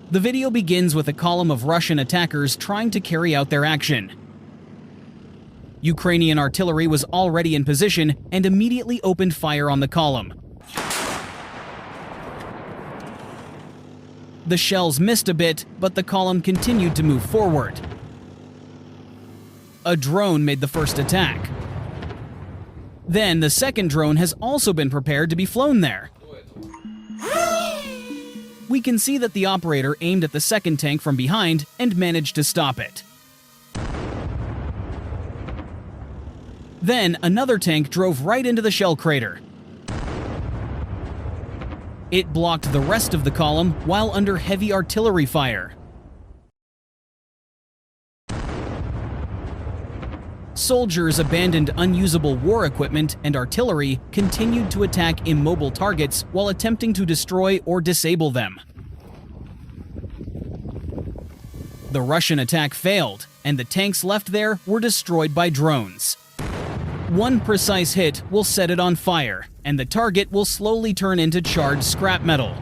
The video begins with a column of Russian attackers trying to carry out their action. Ukrainian artillery was already in position and immediately opened fire on the column. The shells missed a bit, but the column continued to move forward. A drone made the first attack. Then the second drone has also been prepared to be flown there. We can see that the operator aimed at the second tank from behind and managed to stop it. Then another tank drove right into the shell crater. It blocked the rest of the column while under heavy artillery fire. Soldiers abandoned unusable war equipment and artillery continued to attack immobile targets while attempting to destroy or disable them. The Russian attack failed, and the tanks left there were destroyed by drones. One precise hit will set it on fire, and the target will slowly turn into charred scrap metal.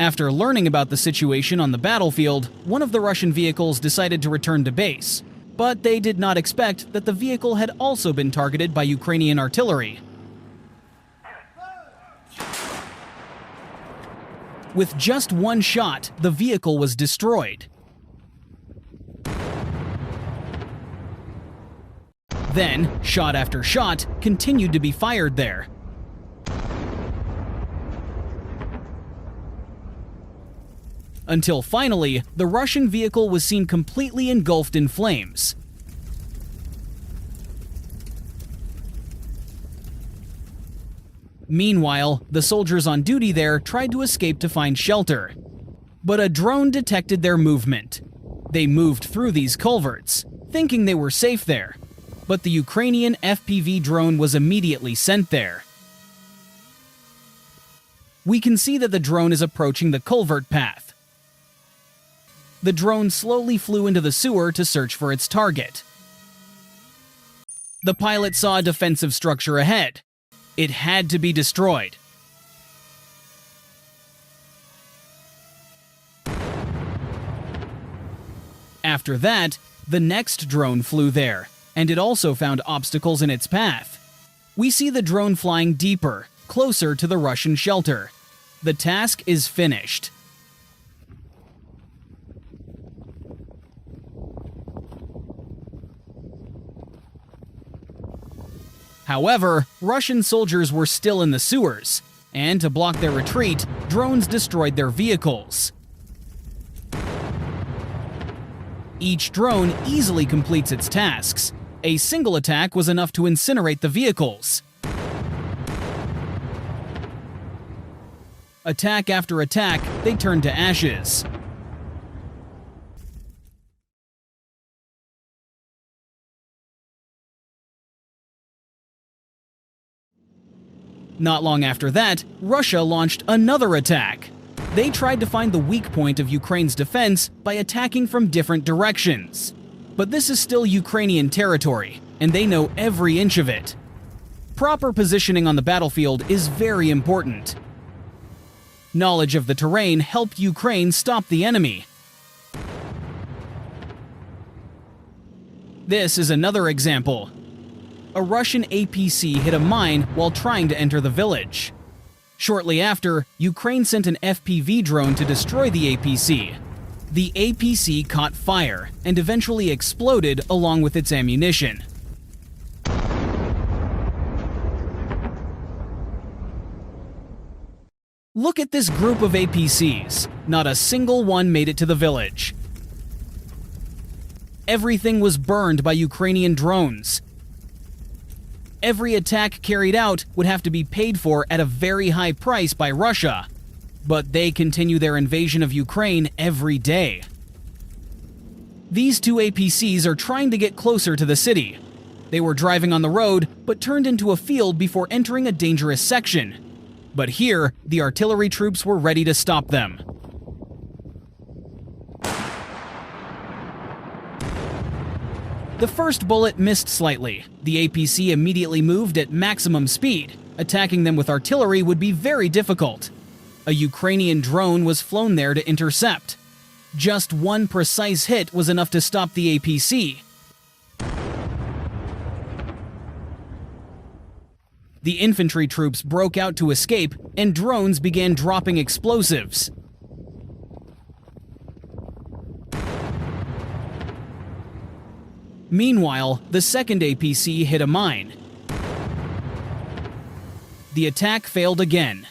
After learning about the situation on the battlefield, one of the Russian vehicles decided to return to base, but they did not expect that the vehicle had also been targeted by Ukrainian artillery. With just one shot, the vehicle was destroyed. Then, shot after shot continued to be fired there. Until finally, the Russian vehicle was seen completely engulfed in flames. Meanwhile, the soldiers on duty there tried to escape to find shelter. But a drone detected their movement. They moved through these culverts, thinking they were safe there. But the Ukrainian FPV drone was immediately sent there. We can see that the drone is approaching the culvert path. The drone slowly flew into the sewer to search for its target. The pilot saw a defensive structure ahead. It had to be destroyed. After that, the next drone flew there, and it also found obstacles in its path. We see the drone flying deeper, closer to the Russian shelter. The task is finished. However, Russian soldiers were still in the sewers, and to block their retreat, drones destroyed their vehicles. Each drone easily completes its tasks. A single attack was enough to incinerate the vehicles. Attack after attack, they turned to ashes. Not long after that, Russia launched another attack. They tried to find the weak point of Ukraine's defense by attacking from different directions. But this is still Ukrainian territory, and they know every inch of it. Proper positioning on the battlefield is very important. Knowledge of the terrain helped Ukraine stop the enemy. This is another example. A Russian APC hit a mine while trying to enter the village. Shortly after, Ukraine sent an FPV drone to destroy the APC. The APC caught fire and eventually exploded along with its ammunition. Look at this group of APCs. Not a single one made it to the village. Everything was burned by Ukrainian drones. Every attack carried out would have to be paid for at a very high price by Russia. But they continue their invasion of Ukraine every day. These two APCs are trying to get closer to the city. They were driving on the road, but turned into a field before entering a dangerous section. But here, the artillery troops were ready to stop them. The first bullet missed slightly. The APC immediately moved at maximum speed. Attacking them with artillery would be very difficult. A Ukrainian drone was flown there to intercept. Just one precise hit was enough to stop the APC. The infantry troops broke out to escape, and drones began dropping explosives. Meanwhile, the second APC hit a mine. The attack failed again.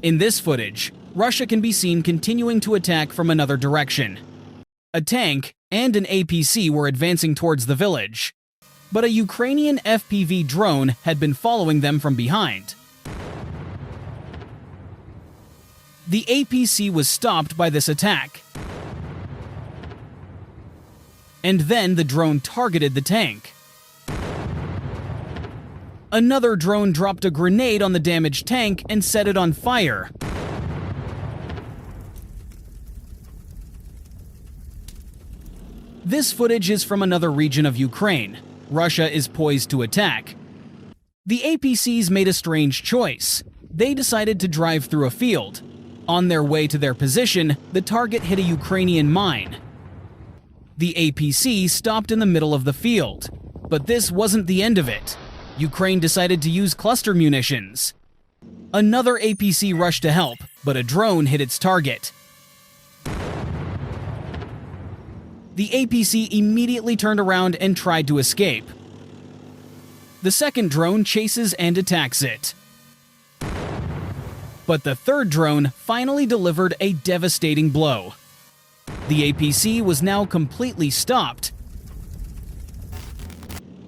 In this footage, Russia can be seen continuing to attack from another direction. A tank and an APC were advancing towards the village, but a Ukrainian FPV drone had been following them from behind. The APC was stopped by this attack, and then the drone targeted the tank. Another drone dropped a grenade on the damaged tank and set it on fire. This footage is from another region of Ukraine. Russia is poised to attack. The APCs made a strange choice. They decided to drive through a field. On their way to their position, the target hit a Ukrainian mine. The APC stopped in the middle of the field. But this wasn't the end of it. Ukraine decided to use cluster munitions. Another APC rushed to help, but a drone hit its target. The APC immediately turned around and tried to escape. The second drone chases and attacks it. But the third drone finally delivered a devastating blow. The APC was now completely stopped.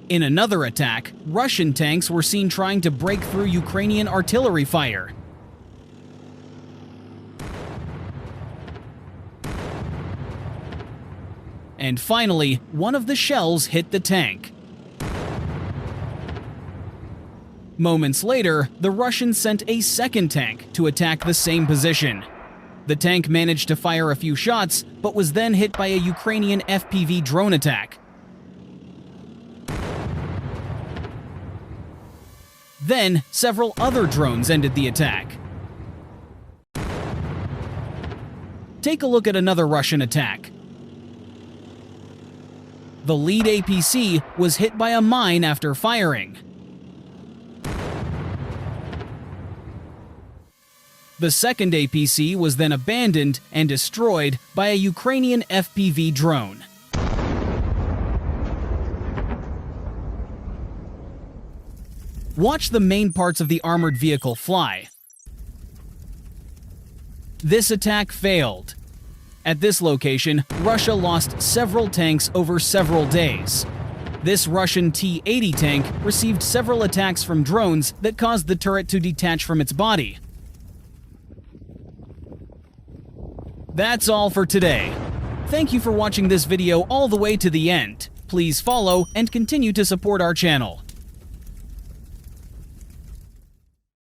In another attack, Russian tanks were seen trying to break through Ukrainian artillery fire. And finally, one of the shells hit the tank. Moments later, the Russians sent a second tank to attack the same position. The tank managed to fire a few shots, but was then hit by a Ukrainian FPV drone attack. Then, several other drones ended the attack. Take a look at another Russian attack. The lead APC was hit by a mine after firing. The second APC was then abandoned and destroyed by a Ukrainian FPV drone. Watch the main parts of the armored vehicle fly. This attack failed. At this location, Russia lost several tanks over several days. This Russian T-80 tank received several attacks from drones that caused the turret to detach from its body. That's all for today. Thank you for watching this video all the way to the end. Please follow and continue to support our channel.